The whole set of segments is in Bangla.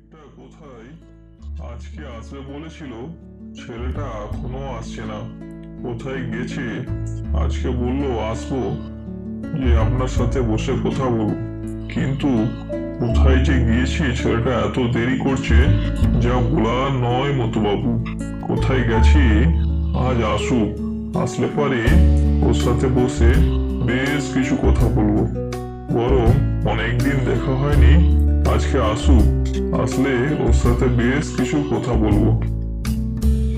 ছেলেটা কোথায়? আজকে আসবে বলেছিল, ছেলেটা এখনো আসছে না। কোথায় গেছে? আজকে বললো আসবো, যে আপনার সাথে বসে কথা বলবো, কিন্তু কোথায় যে গিয়েছে ছেলেটা, এত দেরি করছে, যা বলার নয় মতুবাবু। কোথায় গেছে? আজ আসুক, আসলে পরে ওর সাথে বসে বেশ কিছু কথা বলবো। বরং অনেকদিন দেখা হয়নি, আজকে আসুক, আসলে ওর সাথে বেশ কিছু কথা বলবো।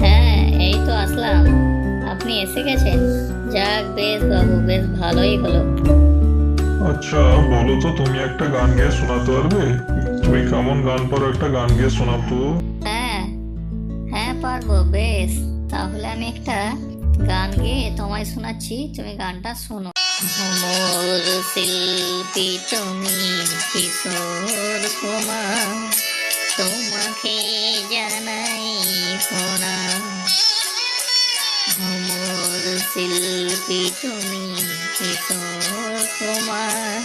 হ্যাঁ, এই তো আসলাম। আপনি এসে গেছেন। যাক, বেশ বাবু, বেশ ভালোই হলো। আচ্ছা বলো তো, তুমি একটা গান গেয়ে শোনাতে পারবে? তুমি কেমন গান পারো, একটা গান গেয়ে শোনাতো। হ্যাঁ, হ্যাঁ পারবো, বেশ। তাহলে আমি একটা গান গেয়ে তোমায় শোনাচ্ছি, তুমি গানটা শোনো। ভ্রমর শিল্পী তুমি, কিশোর কুমার, তোমাকে জানাই প্রণাম। ভ্রমর শিল্পী তুমি, কিশোর কুমার,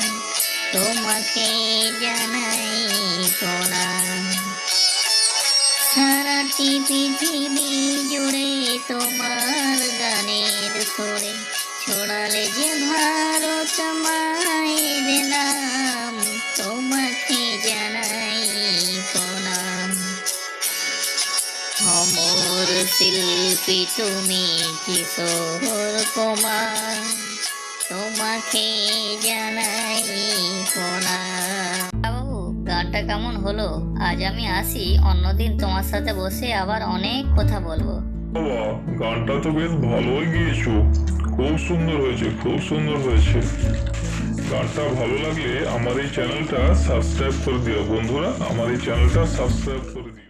তোমাকে জানাই প্রণাম। সারাটি পৃথিবী জুড়ে তোমার গানের সুরে ছড়ালে যে ভারত মায়ের নাম, তোমাকে জানাই প্রণাম। অমর শিল্পী তুমি, কিশোর কুমার, তোমাকে জানাই প্রণাম। বাবু, গানটা কেমন হলো? আজ আমি আসি, অন্যদিন তোমার সাথে বসে আবার অনেক কথা বলবো। বাবা, গানটা তো বেশ ভালোই গিয়েছো। খুব সুন্দর হয়েছে, খুব সুন্দর হয়েছে। গানটা ভালো লাগলে আমার এই চ্যানেলটা সাবস্ক্রাইব করে দিও বন্ধুরা, আমার এই চ্যানেলটা সাবস্ক্রাইব করে দিও।